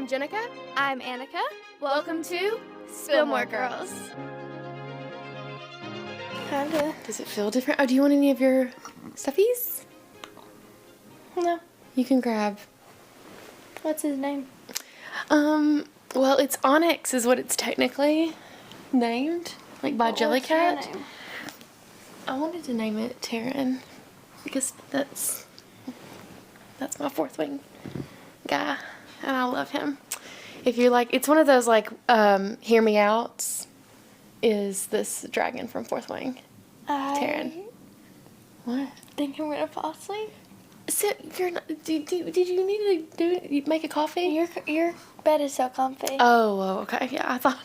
I'm Jennica. I'm Annica. Welcome to Spill More Girls. Kinda. Does it feel different? Oh, do you want any of your stuffies? No. You can grab. What's his name? Well, it's Onyx is what it's technically named, like by Jellycat. I wanted to name it Taryn because that's my fourth wing guy, and I love him. If you're like, it's one of those like hear me outs. Is this dragon from Fourth Wing? Taryn. What? I think I'm gonna fall asleep. So you're not? Did you need to make a coffee? Your bed is so comfy. Oh, okay. Yeah, I thought.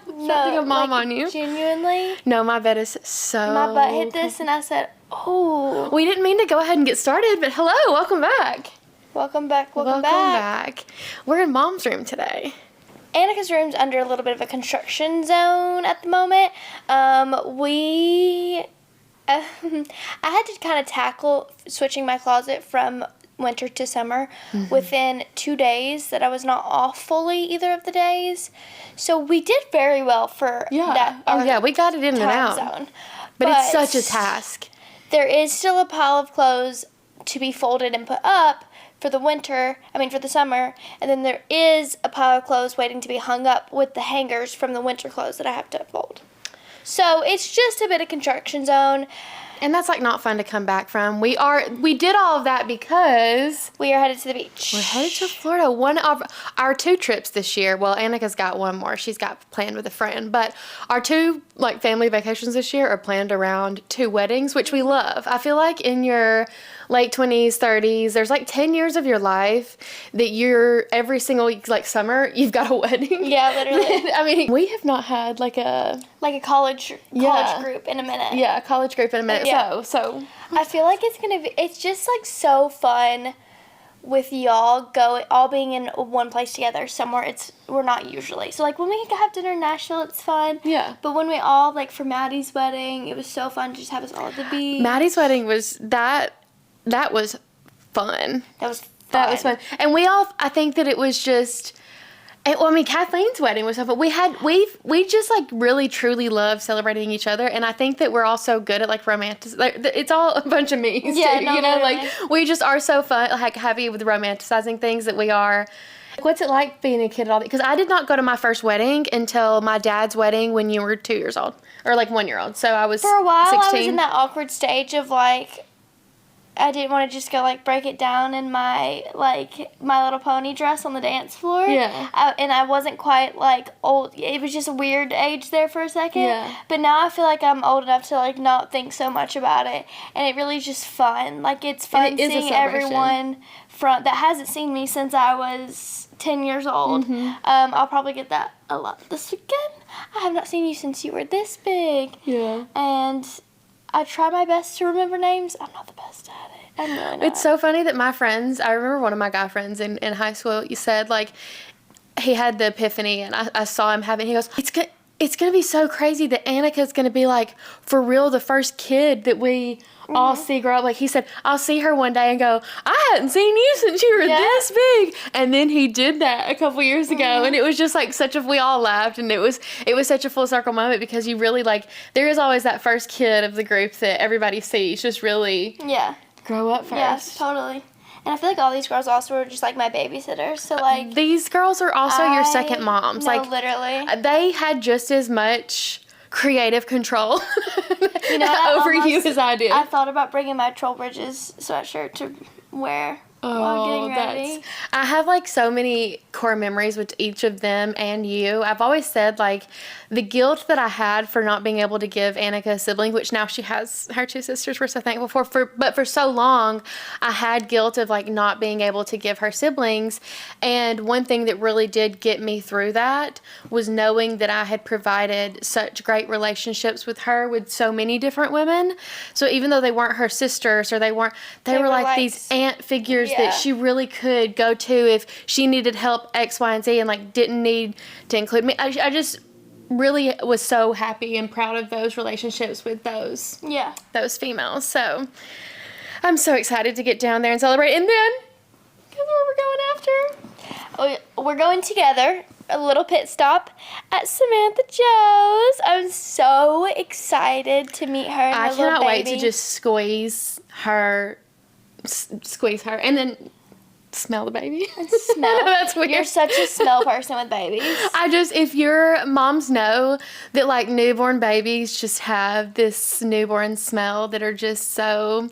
No, Something of mom like, on you. Genuinely. No, my bed is so. My butt hit this, and I said, "Oh." We didn't mean to go ahead and get started, but hello, welcome back. Welcome back. Welcome back. We're in Mom's room today. Annica's room's under a little bit of a construction zone at the moment. I had to kind of tackle switching my closet from winter to summer within 2 days that I was not off fully either of the days. So we did very well for that. Oh, yeah, we got it in and out. Zone. But it's such a task. There is still a pile of clothes to be folded and put up for the summer, and then there is a pile of clothes waiting to be hung up with the hangers from the winter clothes that I have to fold. So it's just a bit of construction zone. And that's like not fun to come back from. We did all of that because we are headed to the beach. We're headed to Florida. One of our 2 trips this year. Well, Annica's got one more. She's got planned with a friend. But our 2 like family vacations this year are planned around 2 weddings, which we love. I feel like in your late 20s, 30s, there's like 10 years of your life that you're every single like summer you've got a wedding. Yeah, literally. I mean, we have not had like a college group in a minute. Yeah, a college group in a minute. Yeah. So I feel like it's just like so fun with y'all all being in one place together somewhere we're not usually. So like when we have dinner in Nashville, it's fun. Yeah. But when we all like for Maddie's wedding, it was so fun to just have us all at the beach. Maddie's wedding was that was fun. That was fun. That was fun. And I think that it was just. Kathleen's wedding was so fun. We just like really truly love celebrating each other, and I think that we're all so good at like it's all a bunch of me's. Yeah, too, no, you know, literally. like we just are so fun, like happy with romanticizing things that we are. What's it like being a kid at all? Because I did not go to my first wedding until my dad's wedding when you were 2 years old, or like 1 year old. So I was for a while 16. I was in that awkward stage of like. I didn't want to just go, like, break it down in my My Little Pony dress on the dance floor. Yeah. And I wasn't quite, like, old. It was just a weird age there for a second. Yeah. But now I feel like I'm old enough to, like, not think so much about it. And it really is just fun. Like, it's fun seeing everyone that hasn't seen me since I was 10 years old. Mm-hmm. I'll probably get that a lot this weekend. I have not seen you since you were this big. Yeah. And I try my best to remember names. I'm not the best at it. I'm really not. It's so funny that my friends, I remember one of my guy friends in high school, you said, like, he had the epiphany, and I saw him have it. He goes, it's going to be so crazy that Annica's going to be, like, for real, the first kid that we all see grow up. Like, he said, I'll see her one day and go, I hadn't seen you since you were this big. And then he did that a couple years ago, and it was just, like, we all laughed, and it was such a full circle moment because you really, like, there is always that first kid of the group that everybody sees just really grow up first. Yeah, totally. And I feel like all these girls also were just, like, my babysitters. So, like... These girls are also your second moms. No, like, literally. They had just as much creative control over you as I did. I thought about bringing my Troll Bridges sweatshirt to wear while getting ready. I have, like, so many core memories with each of them and you. I've always said, like, the guilt that I had for not being able to give Annica a sibling, which now she has her 2 sisters, we're so thankful for, but for so long, I had guilt of, like, not being able to give her siblings, and one thing that really did get me through that was knowing that I had provided such great relationships with her with so many different women, so even though they weren't her sisters, or they were like these aunt figures that she really could go to if she needed help X, Y, and Z, and, like, didn't need to include me. I just really was so happy and proud of those relationships with those females. So I'm so excited to get down there and celebrate. And then, guess where we're going after? we're going together. A little pit stop at Samantha Joe's. I'm so excited to meet her and her I little cannot wait baby. to just squeeze her, and then smell the baby. Smell. That's weird. You're such a smell person with babies. If your moms know that like newborn babies just have this newborn smell that are just so,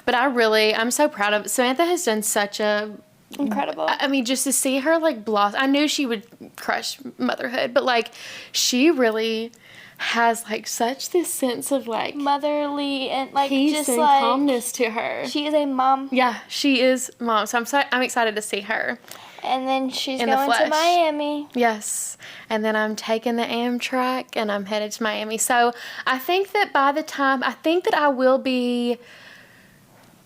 but I'm so proud of Samantha has done such a Incredible. I mean, just to see her like blossom. I knew she would crush motherhood, but like she really has like such this sense of like Motherly and like peace just and like calmness to her. she is a mom. Yeah, she is mom. So I'm excited to see her. And then she's In the going to flesh. Miami. Yes. And then I'm taking the Amtrak and I'm headed to Miami. So I think that I will be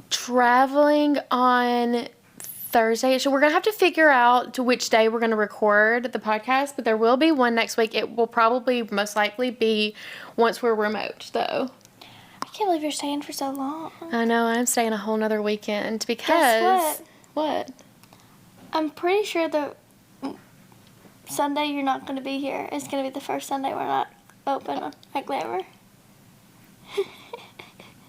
traveling on Thursday. So we're going to have to figure out to which day we're going to record the podcast, but there will be one next week. It will probably most likely be once we're remote though. I can't believe you're staying for so long. I know, I'm staying a whole nother weekend because... Guess What? I'm pretty sure the Sunday you're not going to be here is going to be the first Sunday we're not open at Glamour.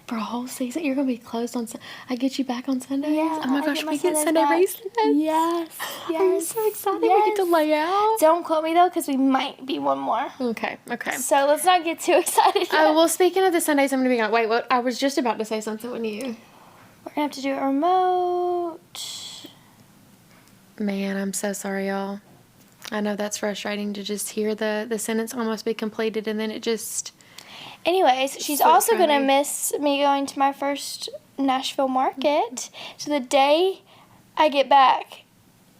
For a whole season? You're going to be closed on I get you back on Sundays? Yeah, Oh my I gosh, get my we get Sundays Sunday back. bracelets? Yes. I'm so excited. We Yes. get to lay out. Don't quote me though, because we might be one more. Okay. So let's not get too excited yet. Oh, well, speaking of the Sundays, I'm going to be on. Wait, what? I was just about to say something when you. We're going to have to do it remote. Man, I'm so sorry, y'all. I know that's frustrating to just hear the sentence almost be completed and then it just... Anyways, she's So also going to funny. miss me going to my first Nashville market. So the day I get back,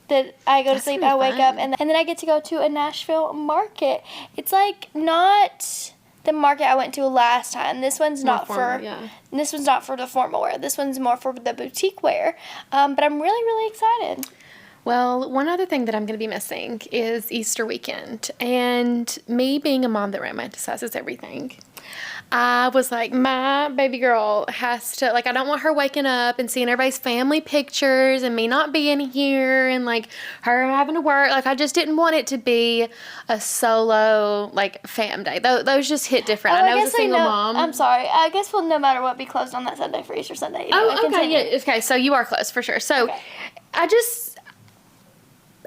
that I go to That's sleep, gonna I be wake up, fun. and then I get to go to a Nashville market. It's like not the market I went to last time. This one's not formal, for yeah. this one's not for the formal wear. This one's more for the boutique wear. But I'm really, really excited. Well, one other thing that I'm going to be missing is Easter weekend. And me being a mom that romanticizes everything, I was like, my baby girl has to, like, I don't want her waking up and seeing everybody's family pictures and me not being here and, like, her having to work. Like, I just didn't want it to be a solo, like, fam day. Those just hit different. I know as a single mom. I'm sorry. I guess we'll no matter what be closed on that Sunday for Easter Sunday. Anyway, Oh, okay. continue. Yeah, okay. So you are close for sure. So Okay.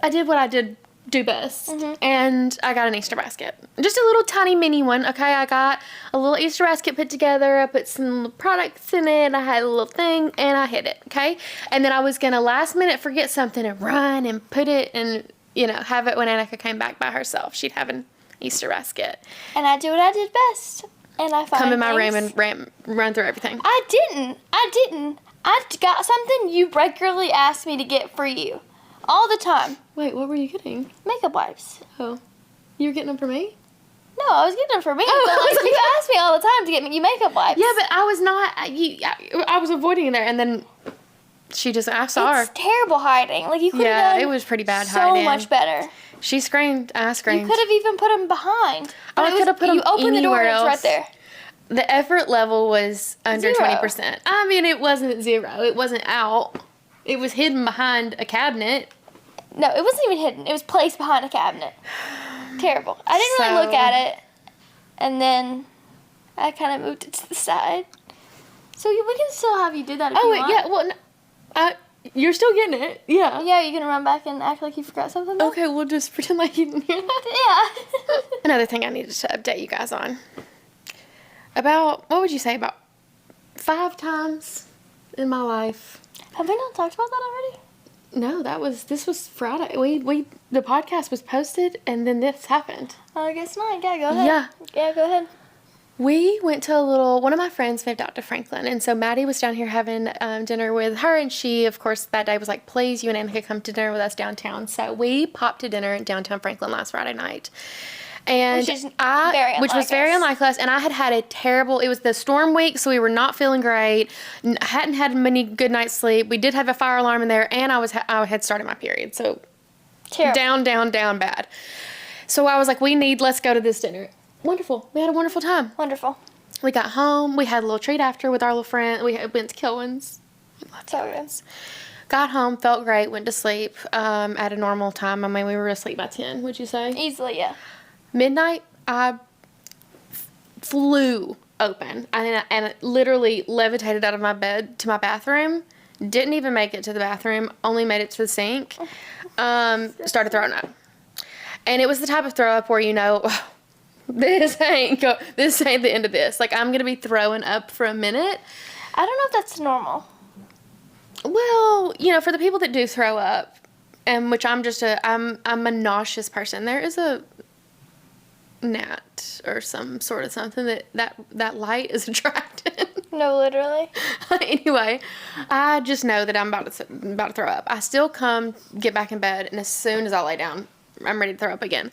I did what I did do best, and I got an Easter basket. Just a little tiny mini one, okay? I got a little Easter basket put together. I put some products in it. I had a little thing, and I hid it, okay? And then I was going to last minute forget something and run and put it and, have it when Annica came back by herself. She'd have an Easter basket. And I do what I did best. And I find Come in my room things- and run through everything. I didn't. I got something you regularly ask me to get for you. All the time. Wait, what were you getting? Makeup wipes. Oh, you were getting them for me? No, I was getting them for me. Oh, but I was like, you like- ask me all the time to get me you makeup wipes. Yeah, but I was not. I was avoiding it there, and then she just. I saw her. It's terrible hiding. Like you could have Yeah, done it was pretty bad so hiding. much better. She screamed. I You screamed. could have even put them behind. Oh, I But it could have was- put them You opened the door anywhere and it's right else. there. The effort level was under 0. 20%. I mean, it wasn't 0. It wasn't out. It was hidden behind a cabinet. No, it wasn't even hidden. It was placed behind a cabinet. Terrible. I didn't really look So- at it. And then I kind of moved it to the side. So we can still have you do that if Oh you wait, want. yeah. Well, no, you're still getting it. Yeah. Yeah, you gonna run back and act like you forgot something? Though? Okay, we'll just pretend like you didn't hear that. Yeah. Another thing I needed to update you guys on. About, what would you say, about 5 times in my life. Have we not talked about that already? No, this was Friday. The podcast was posted and then this happened. Oh, I guess not. Yeah, go ahead. Yeah. Yeah, go ahead. We went to one of my friends moved out to Franklin, and so Maddie was down here having dinner with her, and she, of course, that day was like, please, you and Annika come to dinner with us downtown. So we popped to dinner in downtown Franklin last Friday night. And Which was very unlike us, and I had a terrible, it was the storm week, so we were not feeling great, hadn't had many good night's sleep. We did have a fire alarm in there, and I had started my period, so Terrible. down bad. So I was like, let's go to this dinner. Wonderful. We had a wonderful time. Wonderful. We got home. We had a little treat after with our little friend. We went to Kilwins. We loved So Kilwins. Got home, felt great, went to sleep at a normal time. I mean, we were asleep by 10, would you say? Easily, yeah. Midnight, I flew open and it literally levitated out of my bed to my bathroom. Didn't even make it to the bathroom, only made it to the sink. Started throwing up. And it was the type of throw up where, you know, this ain't the end of this. Like, I'm going to be throwing up for a minute. I don't know if that's normal. Well, you know, for the people that do throw up, and which I'm a nauseous person. There is a gnat or some sort of something that light is attracted. No, literally. Anyway, I just know that I'm about to throw up. I still get back in bed, and as soon as I lay down, I'm ready to throw up again.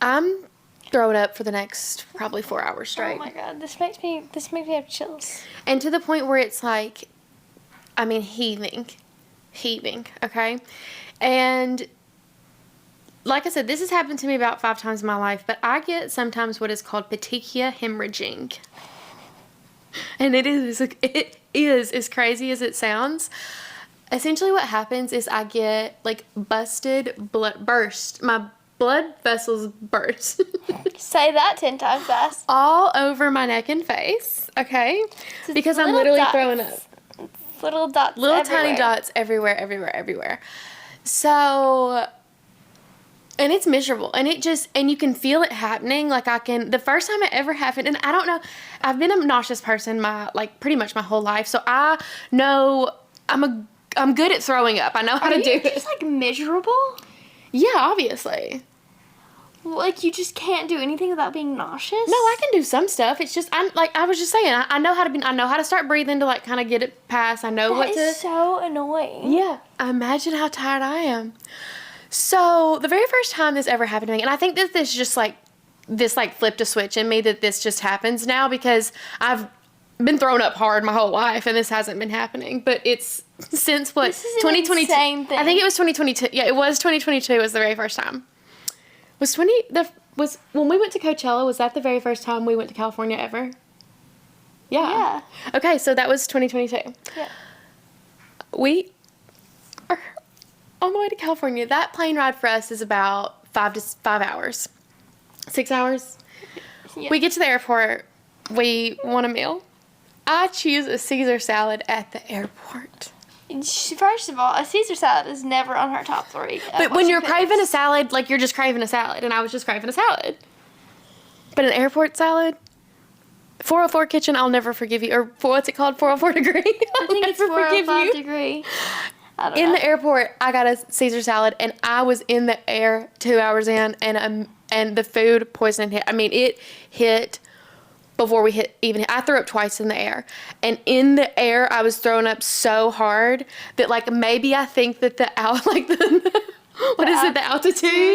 I'm throwing up for the next probably 4 hours straight. Oh my god, this makes me have chills. And to the point where it's like, I mean, heaving, okay? And like I said, this has happened to me about 5 times in my life, but I get sometimes what is called petechia hemorrhaging. And it is as crazy as it sounds. Essentially what happens is I get like burst. My blood vessels burst. Say that 10 times fast. All over my neck and face, okay? Because I'm literally throwing up. Little dots Little everywhere. tiny dots everywhere. So, and it's miserable. And and you can feel it happening. Like the first time it ever happened, and I don't know, I've been a nauseous person pretty much my whole life. So I know I'm good at throwing up. I know how to do it. Are you just like miserable? Yeah, obviously. Like you just can't do anything without being nauseous? No, I can do some stuff. It's just I was just saying, I know how to start breathing to like kind of get it past. I know That is so annoying. Yeah. Imagine how tired I am. So the very first time this ever happened to me, and I think that this flipped a switch in me that this just happens now because I've been thrown up hard my whole life and this hasn't been happening. But it's since This is 2022. insane thing. I think it was 2022. Yeah, it was 2022 was the very first time. When we went to Coachella, was that the very first time we went to California ever? Yeah. Okay, so that was 2022. Yeah. We are on the way to California. That plane ride for us is about 5 hours. 6 hours. Yeah. We get to the airport. We want a meal. I choose a Caesar salad at the airport. First of all, a Caesar salad is never on her top 3. But when you're craving a salad, like you're just craving a salad, and I was just craving a salad. But an airport salad, 404 Kitchen, I'll never forgive you. Or what's it called? 404 Degree. I think it's 405 Degree. I don't know. In the airport, I got a Caesar salad, and I was in the air 2 hours in, and the food poisoning hit. I mean, it hit before we I threw up twice in the air. And in the air, I was throwing up so hard that, like, maybe I think that the altitude?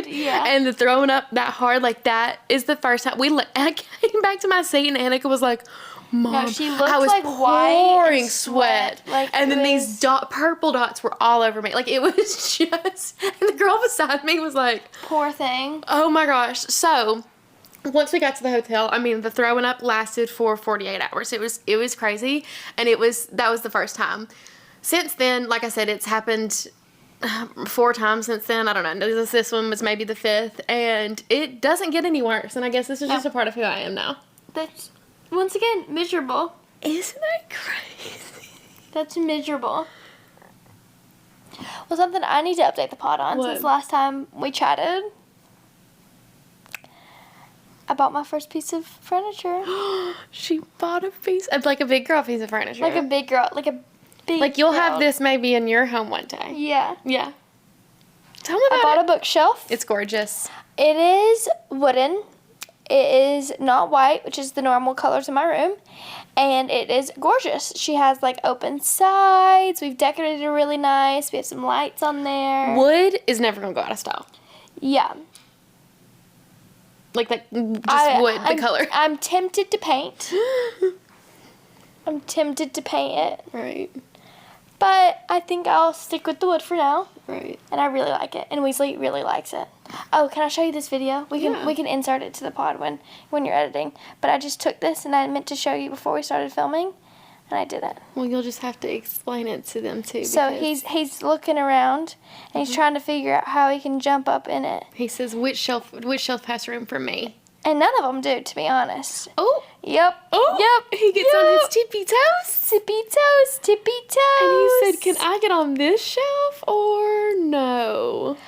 Yeah. And the throwing up that hard, like, that is the first time. I came back to my seat, and Annica was like, Mom, No, she looked I was like white pouring and sweat. Like, and then these purple dots were all over me. Like, it was just, and the girl beside me was like, poor thing. oh my gosh. So, once we got to the hotel, I mean, the throwing up lasted for 48 hours. It was crazy, and that was the first time. Since then, like I said, it's happened 4 times since then. I don't know. This one was maybe the 5th, and it doesn't get any worse. And I guess this is just a part of who I am now. That's, once again, miserable. Isn't that crazy? That's miserable. Well, something I need to update the pod on since last time we chatted. I bought my first piece of furniture. She bought a piece of, like, a big girl piece of furniture. Like a big girl. Like you'll have this maybe in your home one day. Yeah. Yeah. Tell me about I bought a bookshelf. It's gorgeous. It is wooden. It is not white, which is the normal colors in my room. And it is gorgeous. She has, like, open sides. We've decorated it really nice. We have some lights on there. Wood is never going to go out of style. Yeah. Like that, wood, the color. I'm tempted to paint. I'm tempted to paint it. Right. But I think I'll stick with the wood for now. Right. And I really like it. And Weasley really likes it. Oh, can I show you this video? We can insert it to the pod when you're editing. But I just took this and I meant to show you before we started filming. and I didn't. Well, you'll just have to explain it to them too. So because he's looking around, and he's trying to figure out how he can jump up in it. he says, which shelf has room for me? And none of them do, to be honest. Oh, Yep. oh, Yep. he gets on his tippy toes. Tippy toes, tippy toes. And he said, can I get on this shelf or no?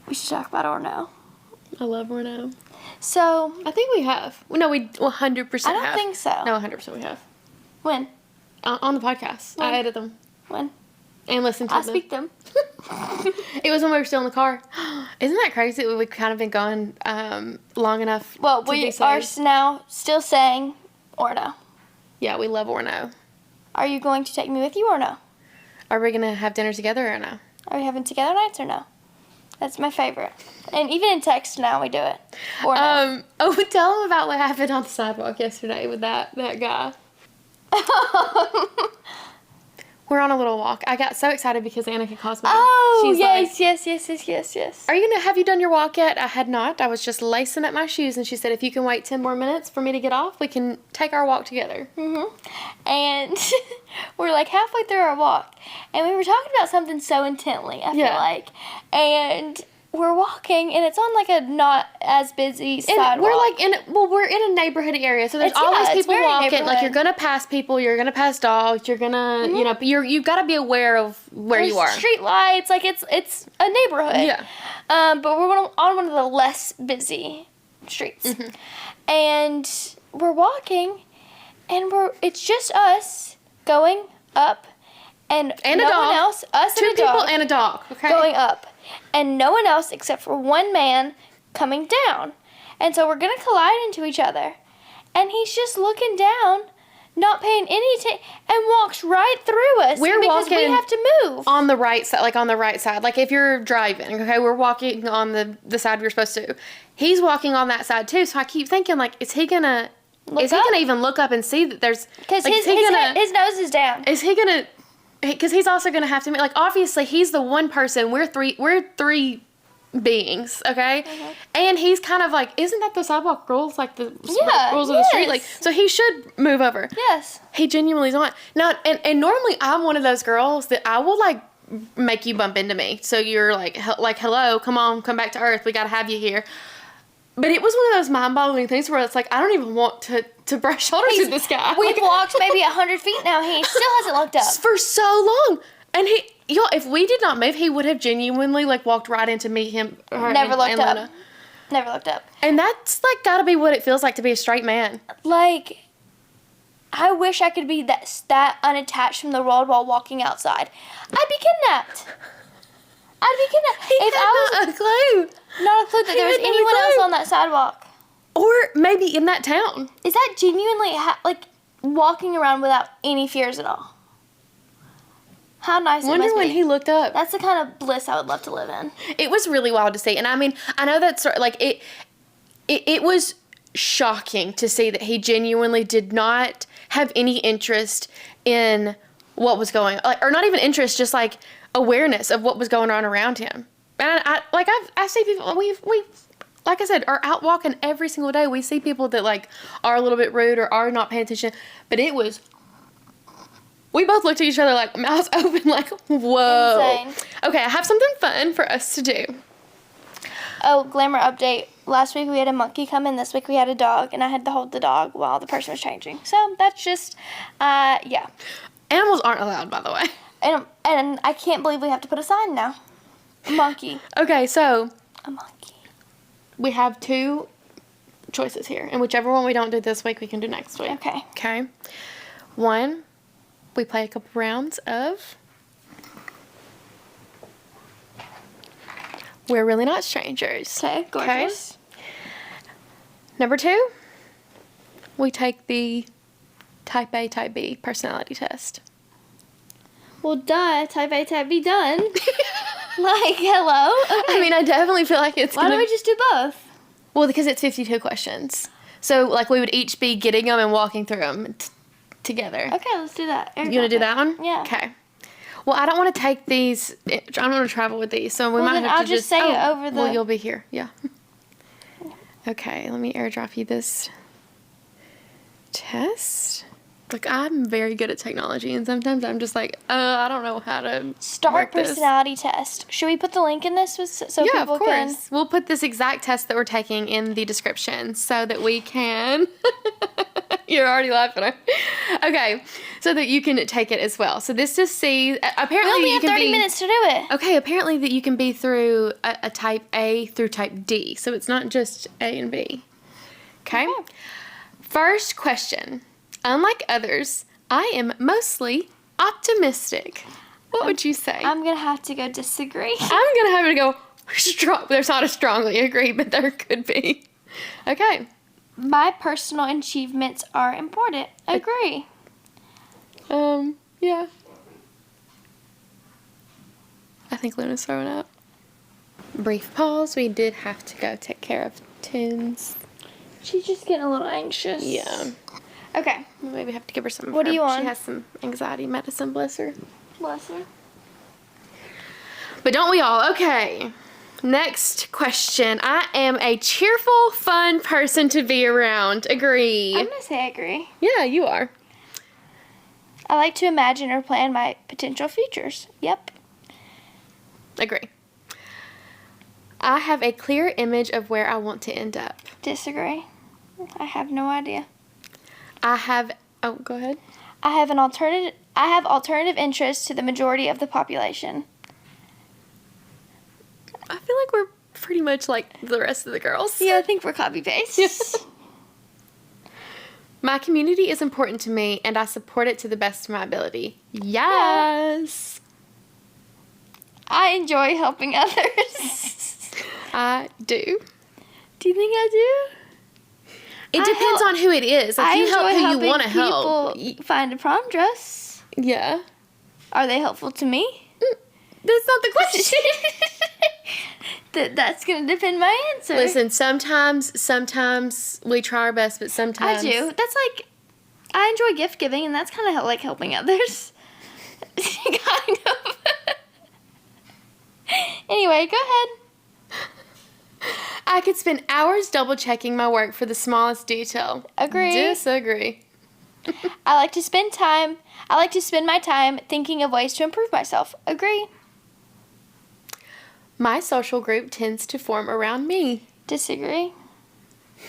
We should talk about Orno. I love Orno. So, I think we have. No, we 100% I have. don't think so. No, 100% we have. When? On the podcast. When? I edit them. When? And listen to I them. speak them. It was when we were still in the car. Isn't that crazy that we've kind of been going long enough? Well, to we be are saved? now still saying Orno. Yeah, we love Orno. Are you going to take me with you or no? Are we going to have dinner together or no? Are we having together nights or no? That's my favorite. And even in text now we do it. Or no. Oh, tell them about what happened on the sidewalk yesterday with that guy. We're on a little walk. I got so excited because Annica calls me. Oh, She's yes, like, yes. have you done your walk yet? I had not. I was just lacing up my shoes, and she said, if you can wait 10 more minutes for me to get off, we can take our walk together. And we're like halfway through our walk, and we were talking about something so intently, I feel like. And we're walking, and it's on like a not as busy sidewalk. And we're like we're in a neighborhood area, so there's always people walking. Like, you're gonna pass people, you're gonna pass dogs, you're gonna, you've got to be aware of where you are. Street lights, like it's a neighborhood. Yeah. But we're on one of the less busy streets, and we're walking, and it's just us going up, and a no dog. one else. Us Two and a people dog and a dog. Okay. going up, and no one else except for one man coming down, and so we're gonna collide into each other, and he's just looking down, not paying any attention, and walks right through us. We're because we walking have to move on the right side, Like if you're driving, okay, we're walking on the side we're supposed to. He's walking on that side too, so I keep thinking, like, is he gonna even look up and see that there's, because like, his nose is down. Is he gonna? Because he's also gonna have to, like, obviously he's the one person. We're three beings, okay? And he's kind of like, isn't that the sidewalk rules, like the rules of the street? Like, so he should move over. Yes. He genuinely is not. Now, and normally I'm one of those girls that I will, like, make you bump into me. So you're like, hello, come on, come back to earth. We gotta have you here. But it was one of those mind-boggling things where it's like, I don't even want to brush shoulders with this guy. We've walked maybe 100 feet now. He still hasn't looked up. For so long. And if we did not move, he would have genuinely, like, walked right into me, him, her, Never looked and up. Luna. Never looked up. And that's, like, gotta be what it feels like to be a straight man. Like, I wish I could be that unattached from the world while walking outside. I'd be kidnapped. If I was not a clue. not a clue that there was anyone else on that sidewalk. Or maybe in that town. Is that genuinely, like, walking around without any fears at all? How nice it must be. Wonder when he looked up. That's the kind of bliss I would love to live in. It was really wild to see. And I mean, I know that's, like, it was shocking to see that he genuinely did not have any interest in what was going on. Like, or not even interest, just, like, awareness of what was going on around him. And I see people, we like I said, are out walking every single day. We see people that, like, are a little bit rude or are not paying attention. But we both looked at each other, like, mouths open, like, whoa. Insane. Okay, I have something fun for us to do. Oh, glamour update. Last week we had a monkey come in. This week we had a dog, and I had to hold the dog while the person was changing. So that's just, yeah. Animals aren't allowed, by the way. And I can't believe we have to put a sign now. A monkey. Okay, so A monkey. we have two choices here, and whichever one we don't do this week, we can do next week. Okay. Okay. One, we play a couple rounds of We're Really Not Strangers. Okay, gorgeous. Number two, we take the Type A, Type B personality test. Well, duh. Type A, Type B done. Like, hello? Okay. I mean, I definitely feel like it's Why don't we just do both? Well, because it's 52 questions. So, like, we would each be getting them and walking through them together. Okay, let's do that. You want to do that one? Yeah. Okay. Well, I don't want to take these. I don't want to travel with these, so we Well, might then have to I'll just say it over the- Well, you'll be here. Yeah. Okay, let me airdrop you this test. Like, I'm very good at technology, and sometimes I'm just like, I don't know how to Start work this. personality test. Should we put the link in this so Yeah, people of course. We'll put this exact test that we're taking in the description so that we can... You're already laughing. Okay, so that you can take it as well. So this just see... Apparently We only you have can 30 be, minutes to do it. Okay, apparently that you can be through a type A through type D. So it's not just A and B. Okay? First question. Unlike others, I am mostly optimistic. What would you say? I'm going to have to go disagree. I'm going to have to go strong. There's not a strongly agree, but there could be. Okay. My personal achievements are important. Agree. Yeah. I think Luna's throwing up. Brief pause. We did have to go take care of Tunes. She's just getting a little anxious. Yeah. Okay. Maybe have to give her some. What do you want? She has some anxiety medicine, bless her. Bless her. But don't we all? Okay. Next question. I am a cheerful, fun person to be around. Agree. I'm going to say I agree. Yeah, you are. I like to imagine or plan my potential futures. Yep. Agree. I have a clear image of where I want to end up. Disagree. I have no idea. I have... Oh, go ahead. I have alternative interests to the majority of the population. I feel like we're pretty much like the rest of the girls. Yeah, I think we're copy-paste. My community is important to me, and I support it to the best of my ability. Yes! I enjoy helping others. I do. Do you think I do? It depends on who it is. Like, you help who you want to help. People find a prom dress. Yeah. Are they helpful to me? That's not the question. That's going to depend my answer. Listen, sometimes we try our best, but sometimes... I do. That's like, I enjoy gift giving, and that's kind of like helping others. Kind of. Anyway, go ahead. I could spend hours double checking my work for the smallest detail. Agree. Disagree. I like to spend my time thinking of ways to improve myself. Agree. My social group tends to form around me. Disagree.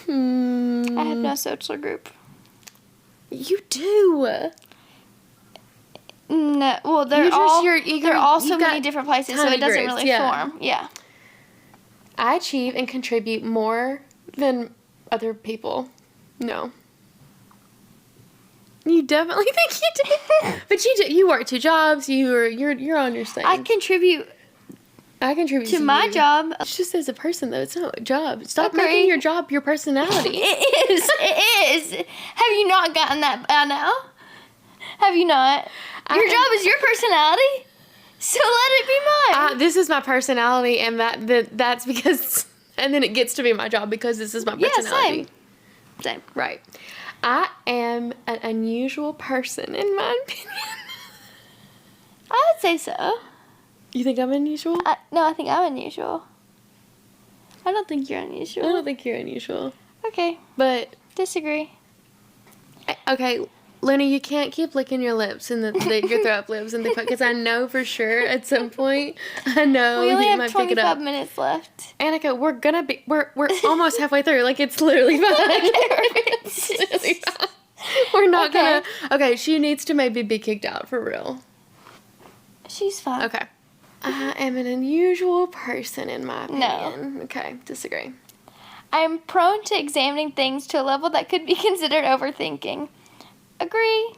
I have no social group. You do. No, well, they're all so many different places, so it doesn't really form. Yeah. I achieve and contribute more than other people. No. You definitely think you do. But you do. You work 2 jobs. You're on your thing. I contribute to my job. It's just as a person, though. It's not a job. Stop making your job your personality. It is. It is. Have you not gotten that by now? Have you not? Your job is your personality, so let it be mine. This is my personality, and that's because... And then it gets to be my job because this is my personality. Yeah, same. Right. I am an unusual person, in my opinion. I would say so. You think I'm unusual? No, I think I'm unusual. I don't think you're unusual. I don't think you're unusual. Okay. But... Disagree. Okay, Luna, you can't keep licking your lips and your throw up lips and because I know for sure at some point, I know we only you have might pick it up. 25 minutes left. Annica, we're almost halfway through. Like, it's literally fine. It's literally fine. We're not gonna... Okay, she needs to maybe be kicked out for real. She's fine. Okay. I am an unusual person, in my opinion. No. Okay, disagree. I'm prone to examining things to a level that could be considered overthinking. Agree.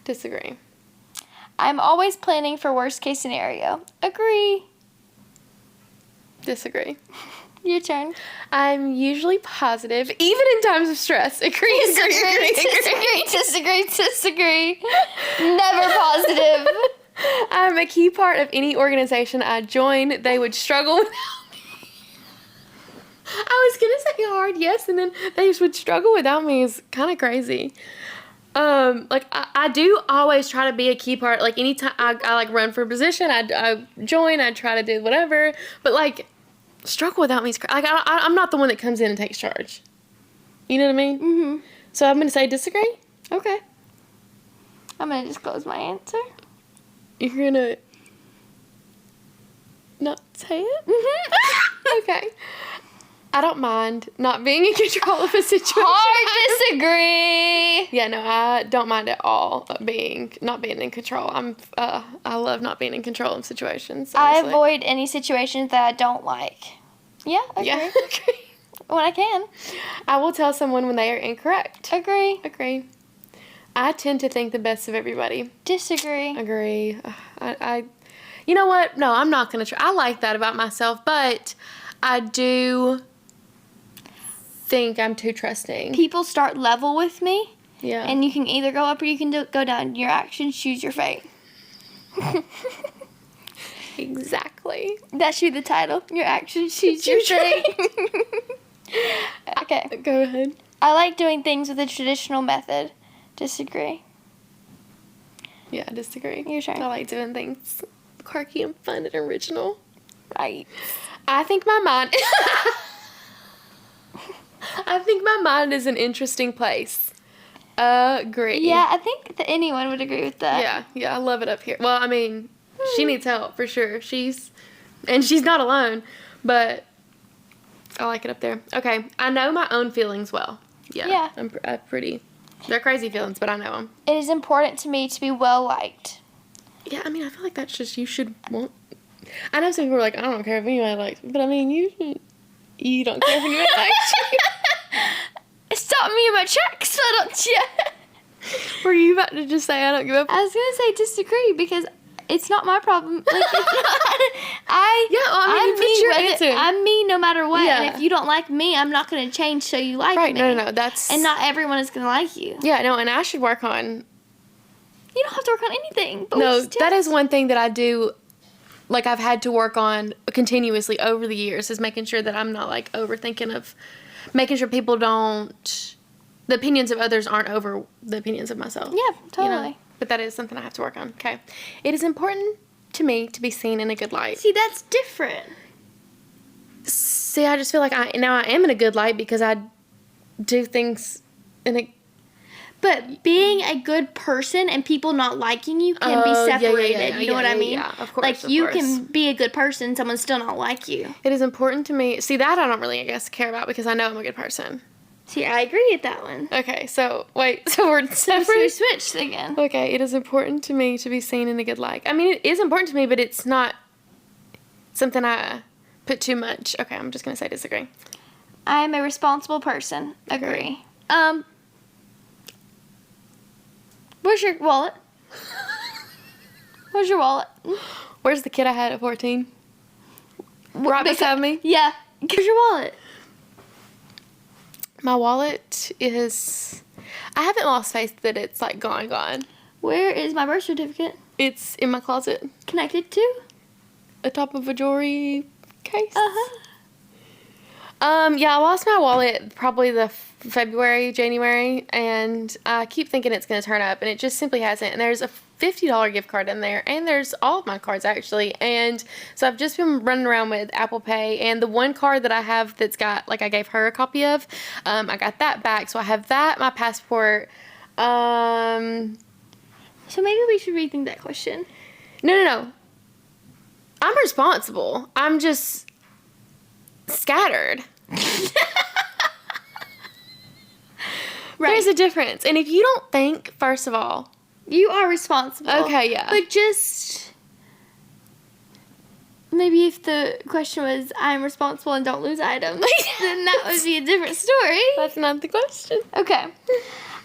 Disagree. I'm always planning for worst case scenario. Agree. Disagree. Your turn. I'm usually positive, even in times of stress. Agree. Disagree. Never positive. I'm a key part of any organization I join. They would struggle without me. I was going to say hard yes, and then they would struggle without me is kind of crazy. Like, I do always try to be a key part. Like, anytime I like, run for a position, I join, I try to do whatever. But, like, struggle without me is crazy. Like, I'm not the one that comes in and takes charge. You know what I mean? Mm-hmm. So I'm going to say disagree. Okay. I'm going to disclose my answer. You're gonna not say it? Okay. I don't mind not being in control of a situation. Hard disagree. Yeah, no, I don't mind at all not being in control. I love not being in control of situations. I Honestly. avoid any situations that I don't like. Yeah, agree. Yeah, agree. When I can. I will tell someone when they are incorrect. Agree. Agree. I tend to think the best of everybody. Disagree. Agree. You know what? No, I'm not gonna try. I like that about myself, but I do think I'm too trusting. People start level with me, Yeah. and you can either go up or you can go down. Your actions choose your fate. Exactly. That should be the title. Your actions choose your fate. Okay. Go ahead. I like doing things with a traditional method. Disagree. Yeah, I disagree. Your turn. I like doing things quirky and fun and original. Right. I think my mind is an interesting place. Agree. Yeah, I think that anyone would agree with that. Yeah, I love it up here. Well, I mean, she needs help for sure. She's not alone, but I like it up there. Okay, I know my own feelings well. Yeah. I'm pretty. They're crazy feelings, but I know them. It is important to me to be well liked. Yeah, I mean, I feel like that's just you should want. I know some people are like, I don't care if anybody likes me, but I mean, you don't care if anybody likes you. Stop me in my tracks, why don't you? Were you about to just say I don't give up? I was gonna say disagree because it's not my problem. Like, it's not, you put your answer. I'm me no matter what. Yeah. And if you don't like me, I'm not gonna change so you like Right? me. No. That's And not everyone is gonna like you. Yeah, no, and I should work on. You don't have to work on anything. But No, that is one thing that I do. Like I've had to work on continuously over the years is making sure that I'm not like overthinking of, making sure people don't. The opinions of others aren't over the opinions of myself. Yeah, totally. You know? But that is something I have to work on. Okay. It is important to me to be seen in a good light. See, that's different. See, I just feel like I am in a good light because I do things in a... But being a good person and people not liking you can be separated. You know what I mean? Yeah, of course. Like, you can be a good person, someone still not like you. It is important to me. See, that I don't really, I guess, care about because I know I'm a good person. See, I agree with that one. Okay, so, wait, so we're So we separate? switched again. Okay, it is important to me to be seen in a good light. I mean, it is important to me, but it's not something I put too much. Okay, I'm just going to say disagree. I'm a responsible person. Agree. Where's your wallet? Where's your wallet? Where's the kid I had at 14? Right beside me? Yeah. Where's your wallet? My wallet is... I haven't lost faith that it's, like, gone. Where is my birth certificate? It's in my closet. Connected to? Atop of a jewelry case. Uh-huh. Yeah, I lost my wallet probably January, and I keep thinking it's going to turn up, and it just simply hasn't. And there's a $50 gift card in there, and there's all of my cards, actually. And so I've just been running around with Apple Pay, and the one card that I have that's got, like, I gave her a copy of, I got that back. So I have that, my passport. So maybe we should rethink that question. No. I'm responsible. I'm just scattered. Right. There's a difference. And if you don't think, first of all... You are responsible. Okay, yeah. But just... Maybe if the question was, I'm responsible and don't lose items, then that would be a different story. That's not the question. Okay.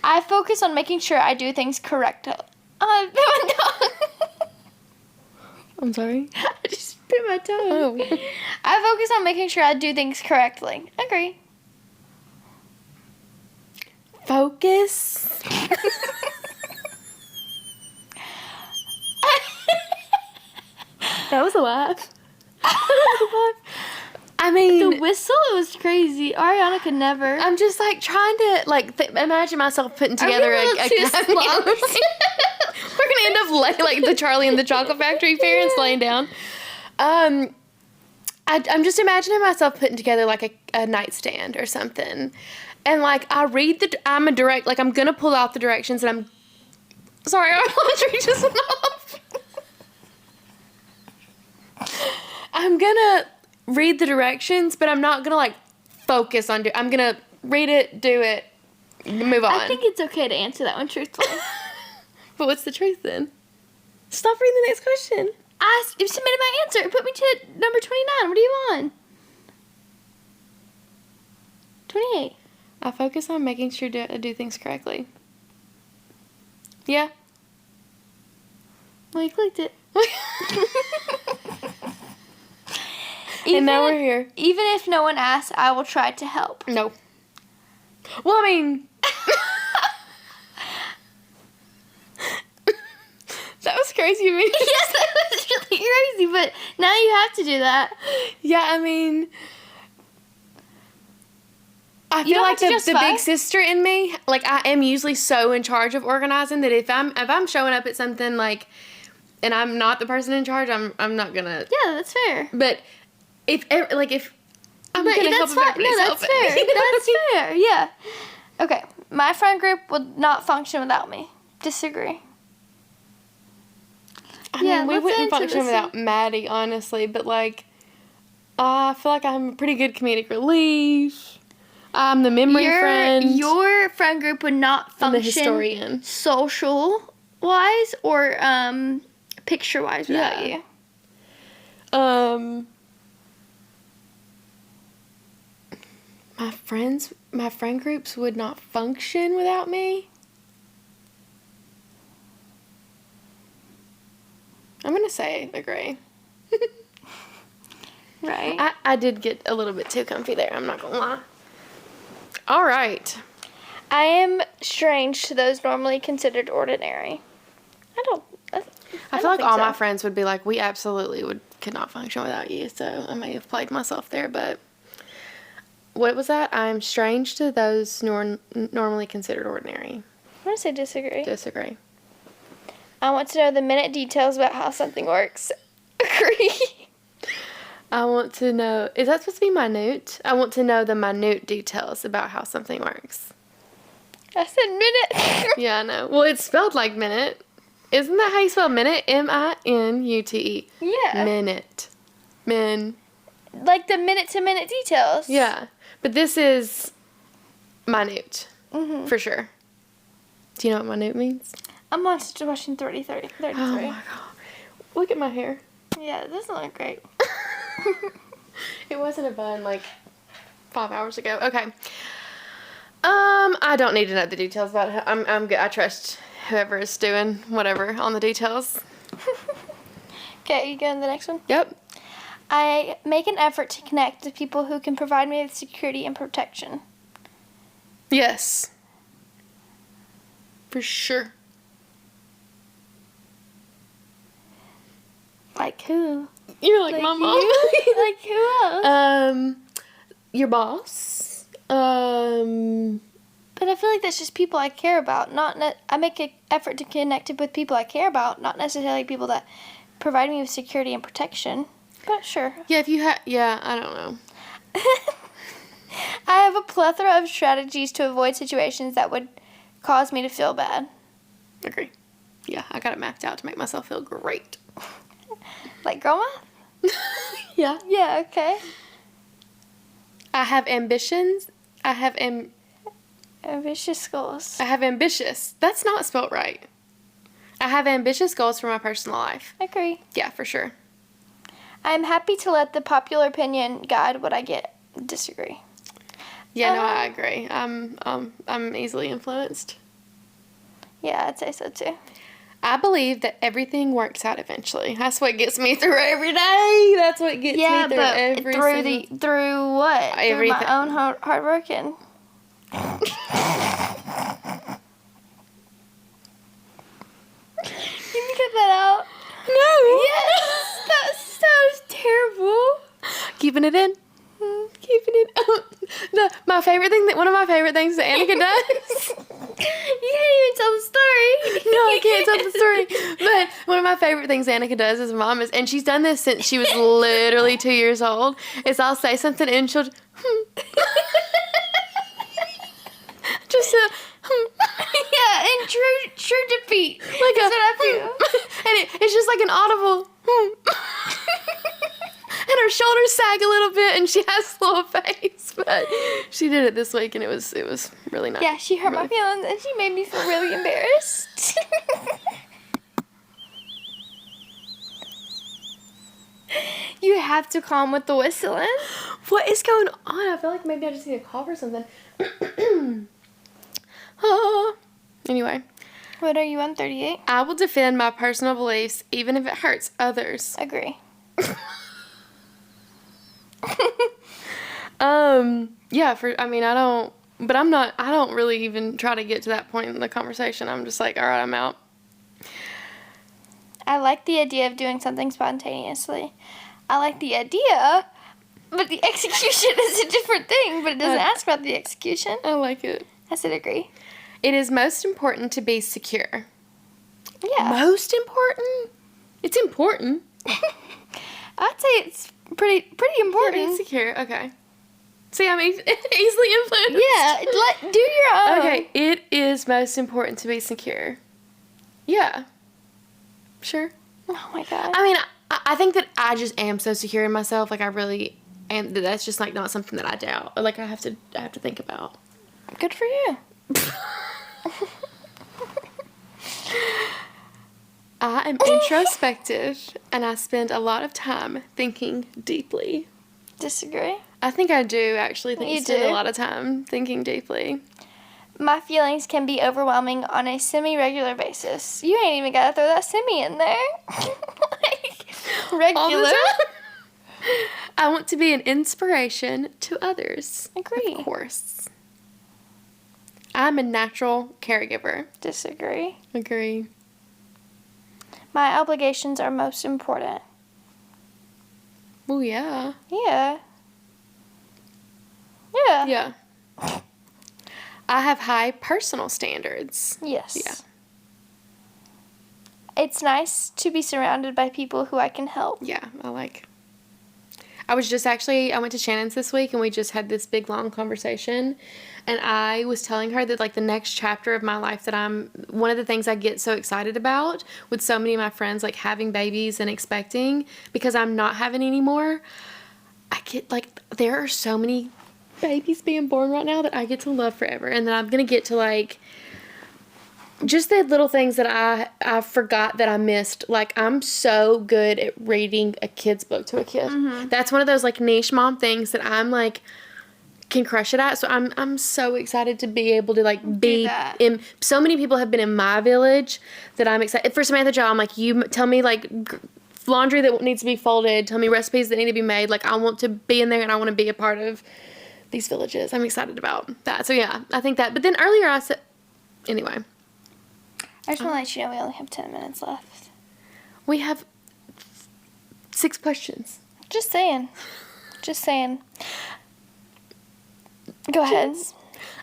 I focus on making sure I do things correctly. Oh, I bit my tongue. I'm sorry? I just bit my tongue. Oh. I focus on making sure I do things correctly. Agree. Focus. That was a laugh. I mean, The whistle, it was crazy. Ariana could never. I'm just like trying to imagine myselm putting together Are we a little too slow? We're gonna end up like the Charlie and the Chocolate Factory parents laying down. I'm just imagining myself putting together like a nightstand or something, and like I'm gonna pull out the directions and Sorry, our laundry just went off. I'm gonna read the directions, but I'm not gonna focus on I'm gonna read it, do it, move on. I think it's okay to answer that one truthfully. But what's the truth then? Stop reading the next question. I submitted my answer. It put me to number 29. What are you on? 28. I focus on making sure I do things correctly. Yeah. Well, you clicked it. And now we're here. Even if no one asks, I will try to help. No. Well, I mean... That was crazy of me. Yes, that was really crazy, but now you have to do that. Yeah, I mean... I feel don't like have to the big sister in me, I am usually so in charge of organizing that if I'm showing up at something and I'm not the person in charge, I'm not gonna. Yeah, that's fair. But if I'm gonna help that's if everybody's that's helping. fair. That's fair. Yeah. Okay, my friend group would not function without me. Disagree. I mean, we wouldn't function without Maddie, honestly. But I feel like I'm a pretty good comedic relief. I'm the memory friend. Your friend group would not function the historian. Social-wise or picture-wise without you. My friend groups would not function without me. I'm gonna say agree. Right. I did get a little bit too comfy there. I'm not gonna lie. All right. I am strange to those normally considered ordinary. I feel like all my friends would be like, we absolutely could not function without you. So I may have played myself there, but what was that? I'm strange to those normally considered ordinary. I'm going to say disagree. Disagree. I want to know the minute details about how something works. Agree. I want to know, is that supposed to be minute? I want to know the minute details about how something works. I said minute. Yeah, I know. Well, it's spelled like minute. Isn't that how you spell minute? M-I-N-U-T-E. Yeah. Minute. Like the minute-to-minute details. Yeah. But this is minute. Mm-hmm. For sure. Do you know what minute means? I'm watching 33. Oh my god. Look at my hair. Yeah, it doesn't look great. It wasn't a bun 5 hours ago. Okay. I don't need to know the details about it. I'm good. I trust whoever is doing whatever on the details. Okay, you go to the next one? Yep. I make an effort to connect with people who can provide me with security and protection. Yes. For sure. Like who? You're like my mom. Like who else? Your boss. But I feel like that's just people I care about. I make an effort to connect with people I care about, not necessarily people that provide me with security and protection. But sure. Yeah, I don't know. I have a plethora of strategies to avoid situations that would cause me to feel bad. Agree. Yeah, I got it mapped out to make myself feel great. Like girl math? Yeah. Yeah, okay. I have ambitions. Ambitious goals. I have ambitious. That's not spelled right. I have ambitious goals for my personal life. Agree. Yeah, for sure. I'm happy to let the popular opinion guide what I get. Disagree. Yeah, no, I agree. I'm easily influenced. Yeah, I'd say so too. I believe that everything works out eventually. That's what gets me through every day. That's what gets me through every single... through what? Everything. Through my own hard working. Can you get that out? No. Yes, that sounds terrible. Keeping it in. Keeping it out. One of my favorite things that Annica does. You can't even tell the story. No, I can't tell the story. But one of my favorite things Annica does as mom is, and she's done this since she was literally 2 years old, is I'll say something and she'll just Yeah, in true defeat. Like That's what I feel. And it's just like an audible. And her shoulders sag a little bit, and she has a little face. But she did it this week, and it was really nice. Yeah, she hurt my Really. feelings, and she made me feel really embarrassed. You have to calm with the whistling. What is going on? I feel like maybe I just need a cough or something. Anyway, What are you on, 38? I will defend my personal beliefs even if it hurts others. Agree. Yeah, I don't really even try to get to that point in the conversation. I'm just like, all right, I'm out. I like the idea of doing something spontaneously. I like the idea, but the execution is a different thing, but it doesn't ask about the execution. I like it. I said agree. It is most important to be secure. Yeah. Most important? It's important. I'd say it's pretty important. Insecure, okay. See, I'm easily influenced. Yeah, do your own. Okay, it is most important to be secure. Yeah. Sure. Oh my god. I mean, I think that I just am so secure in myself. Like, I really am. That's just, like, not something that I doubt. Like, I have to think about. Good for you. I am introspective, and I spend a lot of time thinking deeply. Disagree. I think I do actually You spend do? a lot of time thinking deeply. My feelings can be overwhelming on a semi-regular basis. You ain't even gotta throw that semi in there. Like, regular. All the time. I want to be an inspiration to others. Agree. Of course. I'm a natural caregiver. Disagree. Agree. My obligations are most important. Oh, yeah. Yeah. Yeah. Yeah. I have high personal standards. Yes. Yeah. It's nice to be surrounded by people who I can help. Yeah, I went to Shannon's this week, and we just had this big, long conversation, and I was telling her that, like, the next chapter of my life one of the things I get so excited about with so many of my friends, like, having babies and expecting, because I'm not having any more, I get, like, there are so many babies being born right now that I get to love forever, and then I'm going to get to, like, just the little things that I forgot that I missed. Like, I'm so good at reading a kid's book to a kid. Mm-hmm. That's one of those, like, niche mom things that I'm, like, can crush it at. So I'm so excited to be able to, like, be that. So many people have been in my village that I'm excited. For Samantha Jo, I'm like, you tell me, like, laundry that needs to be folded. Tell me recipes that need to be made. Like, I want to be in there, and I want to be a part of these villages. I'm excited about that. So, yeah, I think that. But then earlier I said, anyway. I just want to let you know we only have 10 minutes left. We have 6 questions. Just saying. Just saying. Go ahead.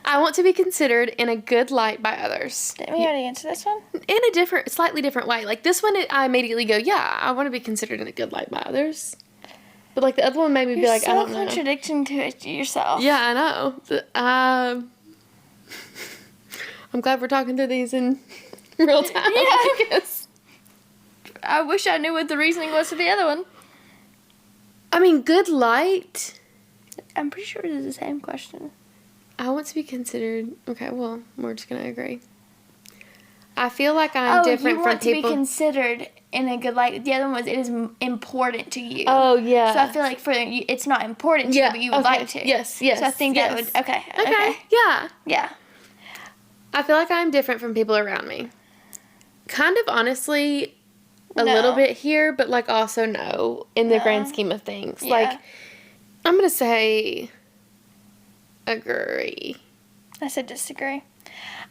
I want to be considered in a good light by others. Didn't we already answer this one? In a slightly different way. Like, this one, I immediately go, yeah, I want to be considered in a good light by others. But, like, the other one made me be like, I don't know. You're so contradicting to it yourself. Yeah, I know. I'm glad we're talking through these in real time. Yeah. I guess. I wish I knew what the reasoning was for the other one. I mean, good light. I'm pretty sure it is the same question. I want to be considered. Okay, well, we're just gonna agree. I feel like I'm different from people. You want to be considered in a good light. The other one was it is important to you. Oh yeah. So I feel like for you, it's not important to you, but you would like to. Yes. So I think that would. Okay. Yeah. Yeah. I feel like I'm different from people around me. Kind of honestly, a No. little bit here, but like also no in the grand scheme of things. Yeah. Like, I'm gonna say agree. I said disagree.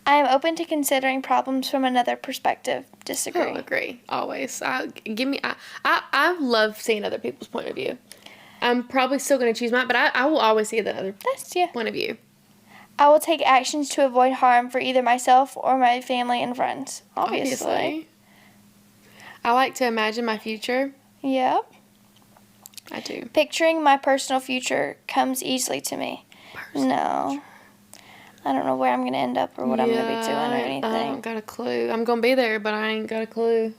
I am open to considering problems from another perspective. Disagree. Oh, agree. Always. I love seeing other people's point of view. I'm probably still gonna choose mine, but I will always see the other point of view. I will take actions to avoid harm for either myself or my family and friends. Obviously. I like to imagine my future. Yep. I do. Picturing my personal future comes easily to me. No. I don't know where I'm going to end up or what I'm going to be doing or I anything. don't got a clue. I'm going to be there, but I ain't got a clue.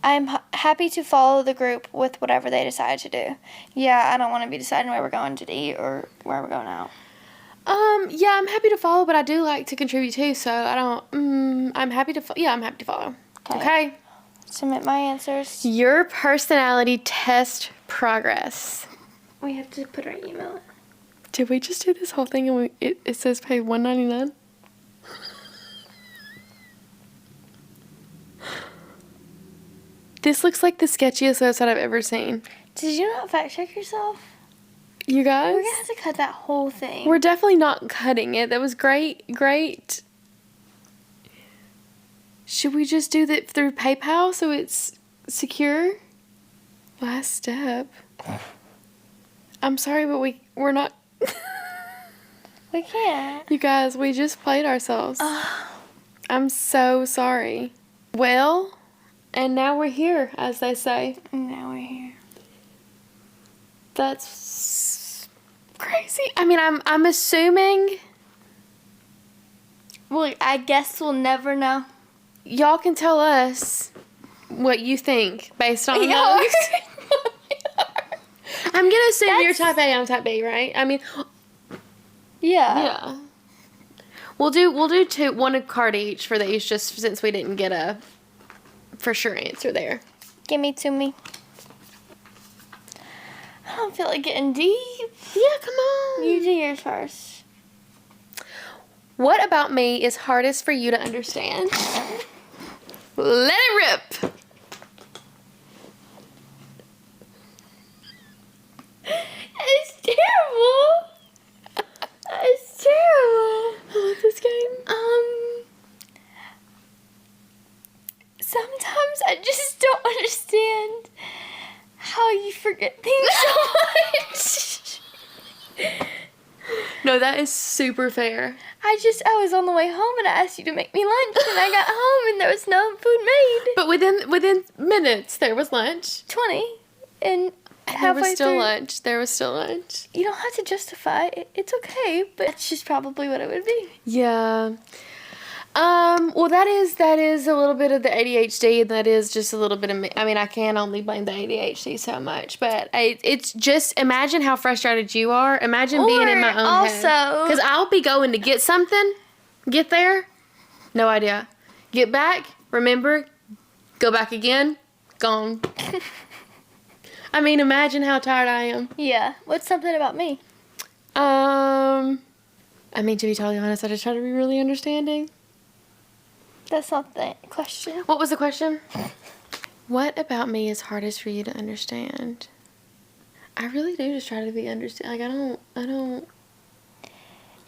I'm happy to follow the group with whatever they decide to do. Yeah, I don't want to be deciding where we're going to eat or where we're going out. Yeah, I'm happy to follow, but I do like to contribute too, so I don't, I'm happy to, I'm happy to follow. Okay. Submit my answers. Your personality test progress. We have to put our email in. Did we just do this whole thing and it says pay $1.99? This looks like the sketchiest website I've ever seen. Did you not fact check yourself? You guys? We're going to have to cut that whole thing. We're definitely not cutting it. That was great. Should we just do that through PayPal so it's secure? Last step. I'm sorry, but we're not. We can't. You guys, we just played ourselves. I'm so sorry. Well, and now we're here, as they say. Now we're here. That's crazy. I mean, I'm assuming. Well, I guess we'll never know. Y'all can tell us what you think based on We are. those. I'm gonna assume you're type A, I'm type B, right? I mean, Yeah. We'll do two, one card each for these, just since we didn't get a for sure answer there. Give me to me. I don't feel like getting deep. Yeah, come on. You do yours first. What about me is hardest for you to understand? Let it rip. It's terrible. It's terrible. I love this game. Sometimes I just don't understand how you forget things so much. No, that is super fair. I was on the way home and I asked you to make me lunch and I got home and there was no food made. But within minutes, there was lunch. 20 and There halfway was still through. lunch. There was still lunch. You don't have to justify it. It's okay, but it's just probably what it would be. Yeah. Well, that is a little bit of the ADHD, and that is just a little bit of me. I mean, I can only blame the ADHD so much, but it's just, imagine how frustrated you are. Imagine being in my own head. Also, Because I'll be going to get something, get there, no idea. Get back, remember, go back again, gone. I mean, imagine how tired I am. yeah. What's something about me? I mean, to be totally honest, I just try to be really understanding. That's not the question. What was the question? What about me is hardest for you to understand? I really do just try to be understand. Like, I don't.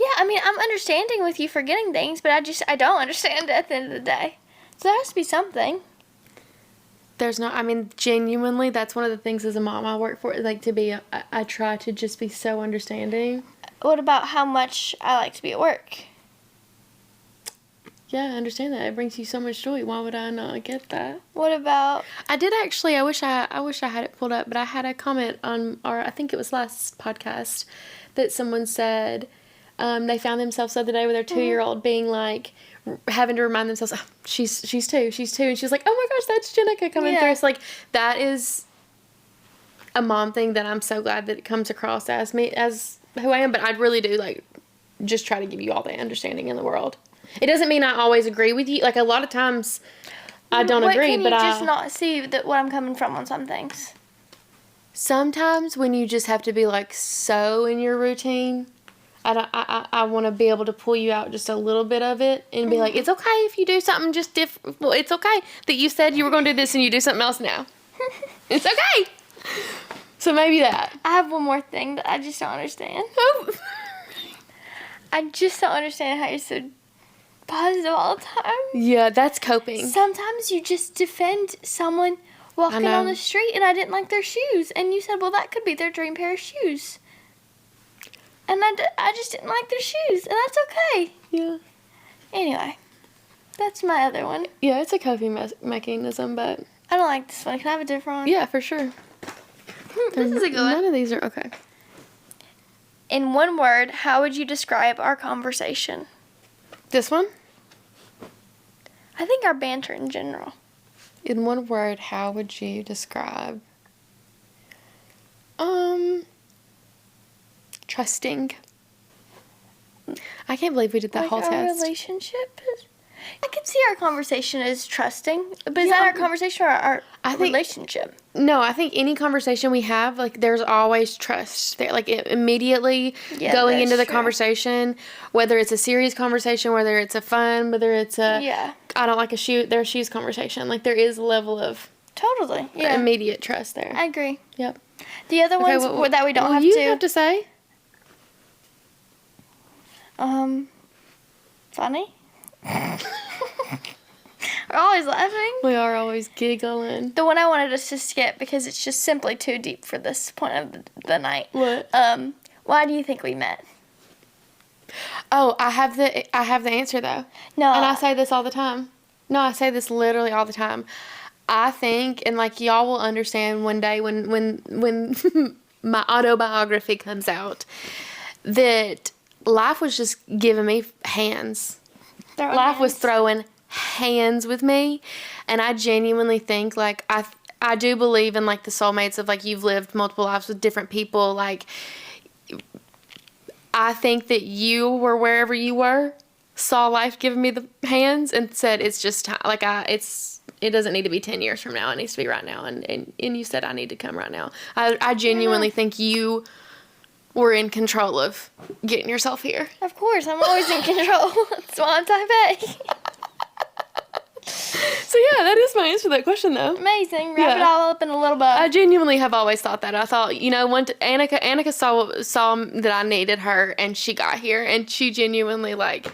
Yeah, I mean, I'm understanding with you forgetting things, but I don't understand at the end of the day. So there has to be something. There's not, I mean, genuinely, that's one of the things as a mom I work for, like, to be, I try to just be so understanding. What about how much I like to be at work? Yeah, I understand that. It brings you so much joy. Why would I not get that? What about... I did actually, I wish I had it pulled up, but I had a comment on I think it was last podcast, that someone said they found themselves the other day with their 2-year-old being like, having to remind themselves, oh, she's 2, and she was like, oh my gosh, that's Jennica coming through. So like, that is a mom thing that I'm so glad that it comes across as me, as who I am, but I really do like just try to give you all the understanding in the world. It doesn't mean I always agree with you. Like, a lot of times I don't agree, but Can you just not see that what I'm coming from on some things? Sometimes when you just have to be like so in your routine, I want to be able to pull you out just a little bit of it and be like, it's okay if you do something just different. Well, it's okay that you said you were going to do this and you do something else now. It's okay. So maybe that. I have one more thing that I just don't understand. I just don't understand how you're so positive all the time. Yeah, that's coping. Sometimes you just defend someone walking on the street and I didn't like their shoes. And you said, well, that could be their dream pair of shoes. And I just didn't like their shoes. And that's okay. Yeah. Anyway, that's my other one. Yeah, it's a coping mechanism, but... I don't like this one. Can I have a different one? Yeah, for sure. This is a good one. None of these are... Okay. In one word, how would you describe our conversation? This one? I think our banter in general. In one word, how would you describe? Trusting. I can't believe we did that whole our test. Relationship is. I can see our conversation as trusting, but is that our conversation or our relationship? No, I think any conversation we have, like, there's always trust there. Like, immediately going into the conversation, whether it's a serious conversation, whether it's a fun, whether it's a I don't like a shoe, their shoes conversation. Like, there is a level of totally immediate trust there. I agree. Yep. The other ones that we don't have to. You have to say. Funny. We're always laughing. We are always giggling. The one I wanted us to skip because it's just simply too deep for this point of the night. What? Why do you think we met? Oh, I have the answer though. No. And I say this all the time. No, I say this literally all the time. I think, and like y'all will understand one day when my autobiography comes out, that life was just giving me hands. Life was throwing hands with me, and I genuinely think, like, I do believe in, like, the soulmates of, like, you've lived multiple lives with different people. Like, I think that you were wherever you were, saw life giving me the hands, and said it's just time. Like, it doesn't need to be 10 years from now. It needs to be right now. And you said I need to come right now. I genuinely think you were in control of getting yourself here. Of course, I'm always in control. That's why I'm type A. So yeah, that is my answer to that question, though. Amazing. Wrap it all up in a little bow. I genuinely have always thought that. I thought, Annica saw that I needed her, and she got here, and she genuinely, like...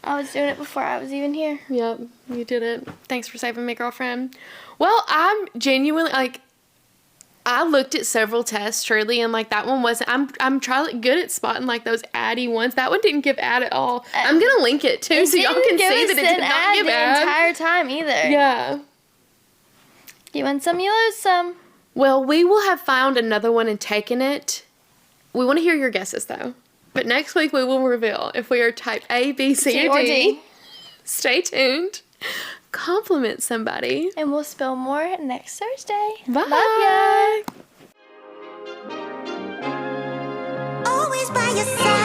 I was doing it before I was even here. Yep, you did it. Thanks for saving me, girlfriend. Well, I'm genuinely, like... I looked at several tests, truly, and, like, that one wasn't... I'm trying good at spotting, like, those addy ones. That one didn't give ad at all. I'm going to link it, too, so y'all can see that it did not give ad. The entire time, either. Yeah. You win some, you lose some. Well, we will have found another one and taken it. We want to hear your guesses, though. But next week, we will reveal if we are type A, B, C, or D. Stay tuned. Compliment somebody. And we'll spill more next Thursday. Bye. Love ya. Always by your side.